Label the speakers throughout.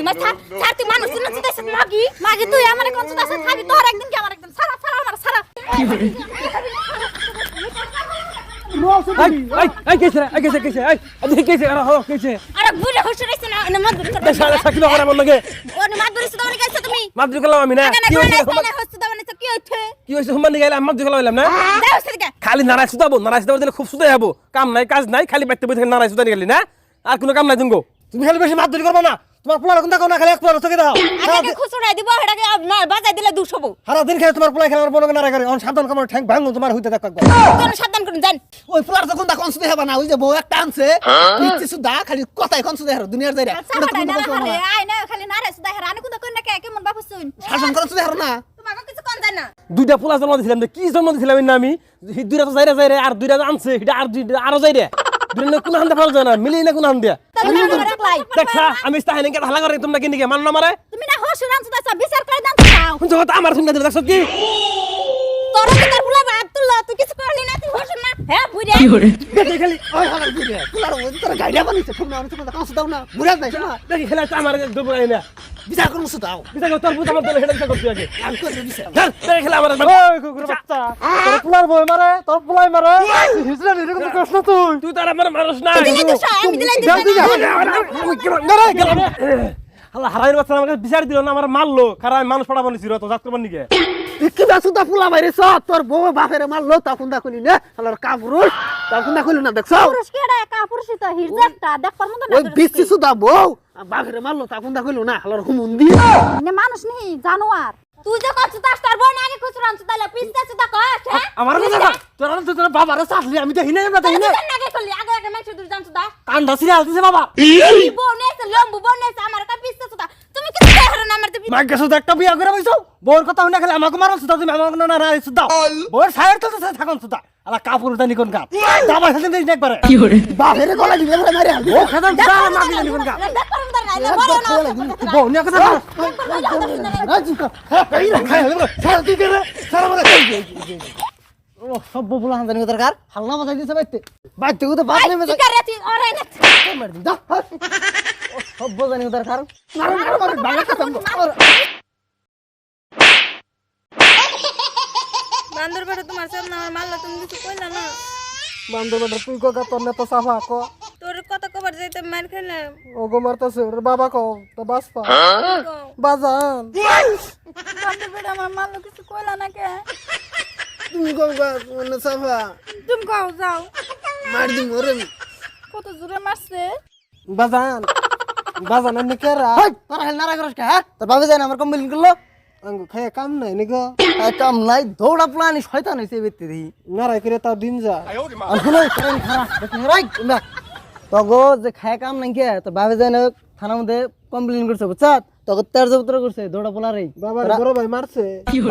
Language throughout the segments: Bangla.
Speaker 1: তোমার স্যার তুই মানুষ না চিতাছ মাগি মাগি তুই আমারে কোন চিতাছ খাবি তোর একদিন কি আমার একদিন সারা সারা আমার সারা
Speaker 2: এই কেছে
Speaker 1: আরে বুড়া হইছে রে না মত ধরে
Speaker 2: এই সারা সাকিলো করে আমার লগে
Speaker 1: ওনি মাত ধরিস তোমরা কাছে তুমি
Speaker 2: মাদ্রি করলাম আমি না
Speaker 1: কি হইছে দাও না কি হইছে
Speaker 2: কি হইছে হুমান গেলাম মাদ্রি করলাম না
Speaker 1: দাও সেদিকে
Speaker 2: খালি নারাজ সুদাবো নারাজ সুদাবো দিলে খুব সুদাই হবো কাম নাই কাজ নাই খালি বাইতে বইতে নারাজ সুদানি গেলি না আর কোনো কাম নাই তুমগো তুমি খালি বেশি মাদ্রি করবা না তোমার পোলা রকম দেখো না খালি এক পোলা চোখে দাও
Speaker 1: আগে খুচুড়াই দিব এটাকে বাজাই দিলে 200 বউ
Speaker 2: সারা দিন খেলে তোমার পোলা খেলে আমার বনকে নারাজ করে অন সাবধান কামড় ঠ্যাং ভাঙলো তোমার হইতে দেখ একবার
Speaker 1: কোন সাবধান করুন জান
Speaker 3: ওই ফুলার যখন তা কনসুদে হবা না ওই যে বউ একটা আনছে পিচ্ছি সুদা খালি কথাই কনসুদে হারো দুনিয়ার যাইরা
Speaker 1: আই না খালি নারে সুদা হেরানি কোন কোন নাকি কেমন বাপু শুন
Speaker 3: শাসন কনসুদে হারো না
Speaker 1: তোমাকে কিছু কোন জান না
Speaker 2: দুইটা পোলা জন্ম দিছিলাম কি জন্ম দিছিলাম না আমি দুইটা তো যাইরা আর দুইটা আনছে এটা আর দুইটা আরো যাইরা দুইটা কোন হান্দে ফল যায় না মিলি না কোন হান্দে দেখা আমি স্থানে কে হালা করে তোমরা কিনকে মান না মারে
Speaker 1: তুমি না হস রান সুদা বিচার করে দাও চাও
Speaker 2: কোন জগত আমার সঙ্গে দেখছ কি
Speaker 1: তোর তোর ফুলা আব্দুল্লাহ তুই কিছু করলি না তুই হস না হ্যাঁ বুইরে
Speaker 3: দেখি খালি ওই হালার বুড়ে ফুলার ওই তোর গাইডা বানিছে তুমি না তুমি কনসুদে দাও না বুড়া নাই না
Speaker 2: দেখি খেলা তো আমার দুবরাই না
Speaker 3: বিচার করুন সুদাও
Speaker 2: বিচার তোর বুঝ আমার দলে হেডা করতে আগে
Speaker 3: আমি করে বিচার
Speaker 2: ধর দেখি খেলা আমার ওই কুকুর বাচ্চা তোর পোলার বই মারে তোর পোলাই মারে হিজরা নিরে কোন কষ্ট তুই তার আমার মানুষ না
Speaker 1: দিলে তো আমি দিলে
Speaker 2: আল্লাহ হারাইর বাচ্চা আমাকে বিচার দিল না আমার মারলো খারাপ মানুষ পড়াবো নিছিল তো জাত করবার নিকে
Speaker 3: কি বা সুদা ফুলা বাইরে সব তোর বউ বাপের মারলো তখন দা কইলি না হালার কাপুরুষ তখন দা কইলি না দেখছো
Speaker 1: পুরুষ কেডা কাপুরুষ তো হিরজাটা দেখ পারমু না
Speaker 3: ওই বিচ্ছি সুদা বউ বাপের মারলো তখন দা কইলো না হালার হুমুন দিয়ে
Speaker 1: না মানুষ নেই জানোয়ার তুই যে কত তাস তার বোন আগে খুচরান সুদালে পিস্তা সুদা কস হ্যাঁ
Speaker 2: আমার কথা তোর বাবার সাথে আমি দেখি না দেখি না
Speaker 1: আগে করলি আগে আগে মাইছ দূর জান সুদা
Speaker 2: কান্ডা সিরিয়াল দিছে বাবা
Speaker 1: বোন এসে লম্বু বোন এসে আমার কা পিস্তা সুদা তুমি কি দেহর না আমার তো
Speaker 2: মাকে শুধু একটা বিয়া করে বইছো বউর কথা শুনে খালি আমাকে মারো সুদা তুমি আমাকে না না সুদা বউর সাইড তো থাকুন সুদা আলা কাপড় দানি কোন কাপ দাবা খেতে দিস একবারে কি করে
Speaker 3: বাপের গলা দিবে মারি হাল
Speaker 2: ও খাদাম সুদা মাগি দানি কোন কাপ
Speaker 1: দেখ পারম দর নাই বড় না
Speaker 2: বউ নিয়া কথা
Speaker 3: রাজি কা এই না খাই সারা তুই করে সারা বলে
Speaker 2: ও সব বলা হান্দানি দরকার
Speaker 3: হাল্লা মাথায় দিছে বাইতে তো বাপ নেমে
Speaker 1: কি করে তুই ওরে না
Speaker 3: মার দিন দা
Speaker 2: ও সব জানি দরকার
Speaker 3: মার বালা কথা
Speaker 1: বান্দর বড় তোমার সামনে আমার মারলা তুমি কিছু কইলা না
Speaker 2: বান্দর বেটা তুই কো তোর নেতা সাফা কো
Speaker 1: তোর কত কবার যাইতে মার খেলে
Speaker 2: ও গো মারতাছে ওর বাবা কো তো বাসপা বাজান
Speaker 1: বান্দর বড় আমার মারলা কিছু কইলা না কে
Speaker 3: তুমি কম মানে সাফা
Speaker 1: তুমি কও যাও
Speaker 3: মার দিন ওরে
Speaker 1: কত জোরে মারছে
Speaker 2: বাজান বাজান এনে কেরা
Speaker 3: হাই তোরা হেল নারা করস কা তোর বাবা জানে আমার কম্বিলিং করলো
Speaker 2: আঙ্গু খায় কাম নাই নিগো
Speaker 3: কাম নাই দৌড়া প্লানি শয়তান হইছে বেতে দেই
Speaker 2: নারাই করে তাও দিন যা
Speaker 3: আর শুনো তোর খারাপ দেখি রাই না তগো যে খায় কাম নাই কে তোর বাবা জানে থানার মধ্যে কমপ্লেইন করছে বুঝছ তগো তের জবতর করছে দৌড়া পোলারে
Speaker 2: বাবার বড় ভাই মারছে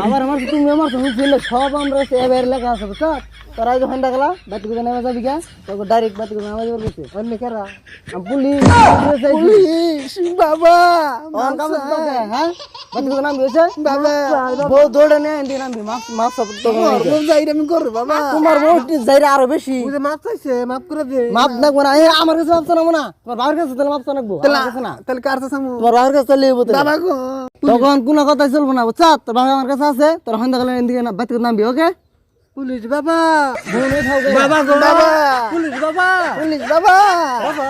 Speaker 3: আবার আমার তুমি আমার তো ছিল সব আমরা এবারে লেখা আছে বুঝছ তোরা যখন ডাকলা বাতি করে নেমে যাবি কে তগো ডাইরেক্ট বাতি করে নেমে যাবে বলছে
Speaker 2: অন্য কেরা
Speaker 3: পুলিশ পুলিশ বাবা অন কাম হ্যাঁ বাতি করে নাম দিয়েছে বাবা বউ দৌড়ে নিয়ে এন্ডি নামবি মাপ সব তো যাই আমি করব বাবা তোমার বউ যাইরা আরো বেশি
Speaker 2: তুই মাপ চাইছে মাপ করে দে
Speaker 3: মাপ নাকবো না আমার কাছে মাপ চালাবো না তোমার বাবার কাছে তাহলে মাপ চালাবো না
Speaker 2: তাহলে কার চাইছে
Speaker 3: তোমার বাবার কাছে চলে যাবো বাবা গো তখন কোনো কথা চলবো না বুঝছ তোর বাবা আমার কাছে আছে তোর হন্দা গেলে এদিকে বাতি করে নামবি ওকে
Speaker 2: পুলিশ বাবা
Speaker 3: বাবা গো বাবা পুলিশ বাবা পুলিশ বাবা বাবা